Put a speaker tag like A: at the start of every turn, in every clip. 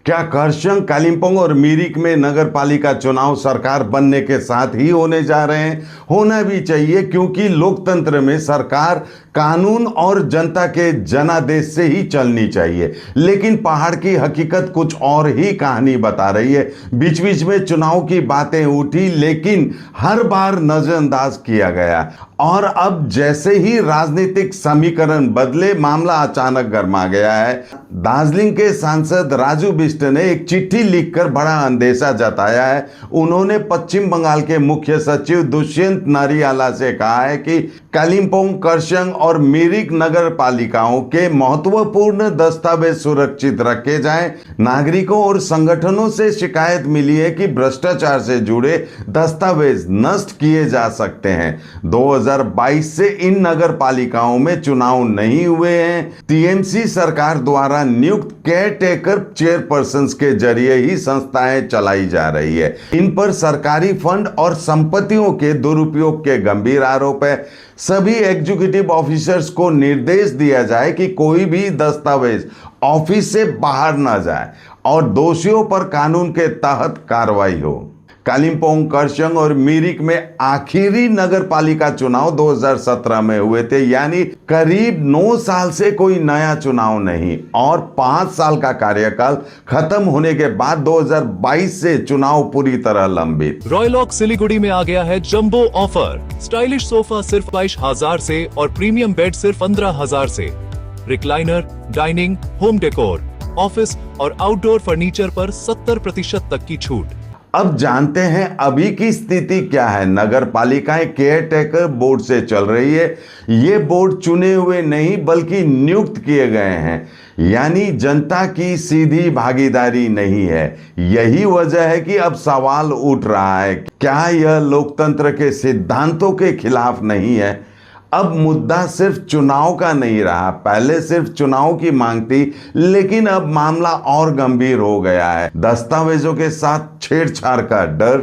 A: क्या खरसाङ, कालिम्पोंग और मिरिक में नगर पालिका चुनाव सरकार बनने के साथ ही होने जा रहे हैं? होना भी चाहिए, क्योंकि लोकतंत्र में सरकार कानून और जनता के जनादेश से ही चलनी चाहिए। लेकिन पहाड़ की हकीकत कुछ और ही कहानी बता रही है। बीच बीच में चुनाव की बातें उठी, लेकिन हर बार नजरअंदाज किया गया। और अब जैसे ही राजनीतिक समीकरण बदले, मामला अचानक गर्मा गया है। दार्जिलिंग के सांसद राजू बिष्ट ने एक चिट्ठी लिखकर बड़ा अंदेशा जताया है। उन्होंने पश्चिम बंगाल के मुख्य सचिव दुष्यंत नारियाला से कहा है कि कालिम्पोंग, खरसाङ और मिरिक नगर पालिकाओं के महत्वपूर्ण दस्तावेज सुरक्षित रखे जाएं। नागरिकों और संगठनों से शिकायत मिली है कि भ्रष्टाचार से जुड़े दस्तावेज नष्ट किए जा सकते हैं। 2022 से इन नगर पालिकाओं में चुनाव नहीं हुए हैं। टीएमसी सरकार द्वारा नियुक्त केयर टेकर चेयरपर्सन के जरिए ही संस्थाएं चलाई जा रही है। इन पर सरकारी फंड और संपत्तियों के दुरुपयोग के गंभीर आरोप है। सभी एग्जीक्यूटिव ऑफिसर्स को निर्देश दिया जाए कि कोई भी दस्तावेज ऑफिस से बाहर ना जाए और दोषियों पर कानून के तहत कार्रवाई हो। कालिम्पोंग, खरसाङ और मिरिक में आखिरी नगर पालिका चुनाव 2017 में हुए थे, यानी करीब 9 साल से कोई नया चुनाव नहीं। और 5 साल का कार्यकाल खत्म होने के बाद 2022 से चुनाव पूरी तरह लंबित।
B: रॉयलॉक सिलीगुड़ी में आ गया है जंबो ऑफर। स्टाइलिश सोफा सिर्फ 22,000 से और प्रीमियम बेड सिर्फ 15,000 से। Recliner, dining, home decor, office और आउटडोर फर्नीचर पर 70% तक की छूट।
A: अब जानते हैं अभी की स्थिति क्या है। नगर पालिकाएं केयर टेकर बोर्ड से चल रही है। ये बोर्ड चुने हुए नहीं बल्कि नियुक्त किए गए हैं, यानी जनता की सीधी भागीदारी नहीं है। यही वजह है कि अब सवाल उठ रहा है, क्या यह लोकतंत्र के सिद्धांतों के खिलाफ नहीं है? अब मुद्दा सिर्फ चुनाव का नहीं रहा। पहले सिर्फ चुनाव की मांग थी, लेकिन अब मामला और गंभीर हो गया है। दस्तावेजों के साथ छेड़छाड़ का डर,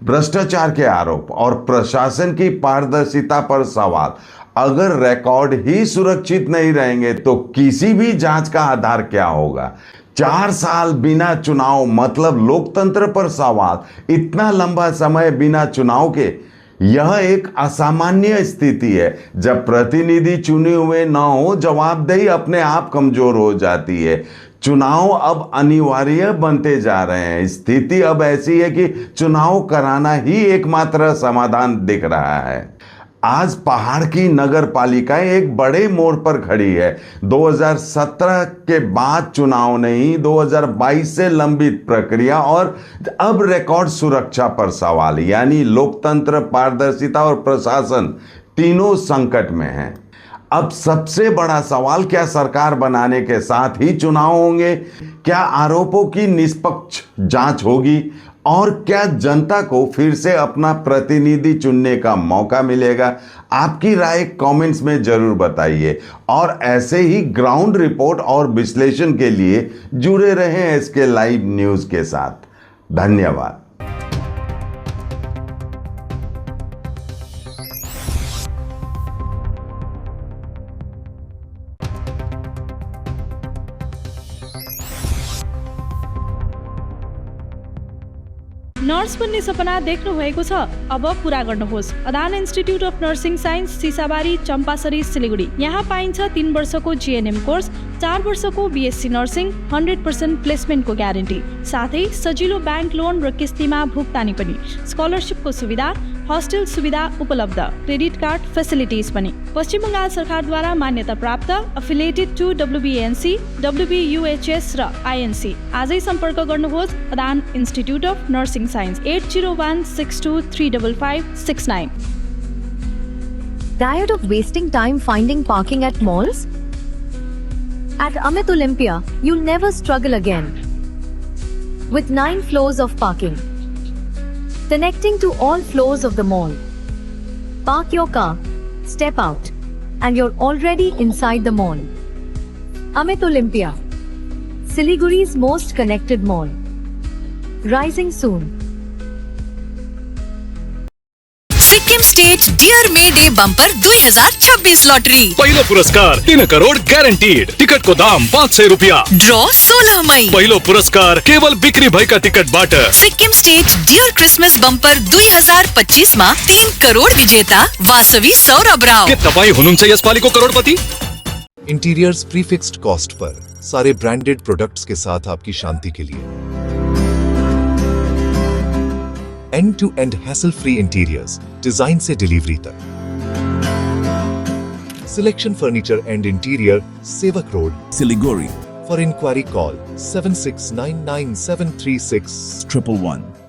A: भ्रष्टाचार के आरोप और प्रशासन की पारदर्शिता पर सवाल। अगर रिकॉर्ड ही सुरक्षित नहीं रहेंगे तो किसी भी जांच का आधार क्या होगा? 4 साल बिना चुनाव मतलब लोकतंत्र पर सवाल। इतना लंबा समय बिना चुनाव के, यह एक असामान्य स्थिति है। जब प्रतिनिधि चुने हुए न हो, जवाबदेही अपने आप कमजोर हो जाती है। चुनाव अब अनिवार्य बनते जा रहे हैं। स्थिति अब ऐसी है कि चुनाव कराना ही एकमात्र समाधान दिख रहा है। आज पहाड़ की नगर पालिकाएं एक बड़े मोड़ पर खड़ी है। 2017 के बाद चुनाव नहीं, 2022 से लंबित प्रक्रिया और अब रिकॉर्ड सुरक्षा पर सवाल, यानी लोकतंत्र, पारदर्शिता और प्रशासन तीनों संकट में हैं। अब सबसे बड़ा सवाल, क्या सरकार बनाने के साथ ही चुनाव होंगे? क्या आरोपों की निष्पक्ष जांच होगी? और क्या जनता को फिर से अपना प्रतिनिधि चुनने का मौका मिलेगा? आपकी राय कमेंट्स में जरूर बताइए। और ऐसे ही ग्राउंड रिपोर्ट और विश्लेषण के लिए जुड़े रहें एसके लाइव न्यूज के साथ। धन्यवाद।
C: नर्स बन्ने सपना देख्नु भएको छ? अब पूरा गर्नुहोस्। Adan institute of nursing science, Sisabari, Champasari, Siliguri. यहाँ पाइन्छ 3 वर्षको जीएनएम कोर्स, 4 वर्षको बीएससी नर्सिङ, 100% प्लेसमेन्टको ग्यारेन्टी, साथै सजिलो ब्याङ्क लोन र किस्तीमा भुक्तानी पनि, स्कलरसिपको सुविधा, हस्टेल सुविधा उपलब्ध, क्रेडिट कार्ड फेसिलिटिज पनि। पश्चिम बङ्गाल सरकारद्वारा मान्यता प्राप्त, एफिलिएटेड टु WBNC, WBUHS र INC। आजै सम्पर्क गर्नुहोस् Adan institute of nursing science, 8016235569।
D: Tired of wasting time finding parking at malls? At Amit Olympia, you'll never struggle again. With 9 floors of parking, connecting to all floors of the mall. Park your car, step out, and you're already inside the mall. Amit Olympia, Siliguri's most connected mall. Rising soon.
E: Sikkim state dear May day bumper 2026 lottery.
F: पहिलो पुरस्कार 3 crore guaranteed. टिकटको दाम 500 रुपियाँ।
E: ड्र 16 मई।
F: पहिलो पुरस्कार केवल बिक्री भएका टिकटबाट।
E: Sikkim state dear Christmas bumper 2025 मा 3 करोड विजेता वासवी सौरभ राव।
F: के तपाईँ हुनुहुन्छ यसपालिको करोडपति?
B: इंटीरियर्स प्रीफिक्स्ड कॉस्ट पर, सारे ब्रांडेड प्रोडक्ट्स के साथ आपकी शांति के लिए। End to end hassle free interiors, design से डिलीवरी तक। Selection furniture and interior, Sevoke road,
G: Siliguri,
B: for enquiry call 7699736111।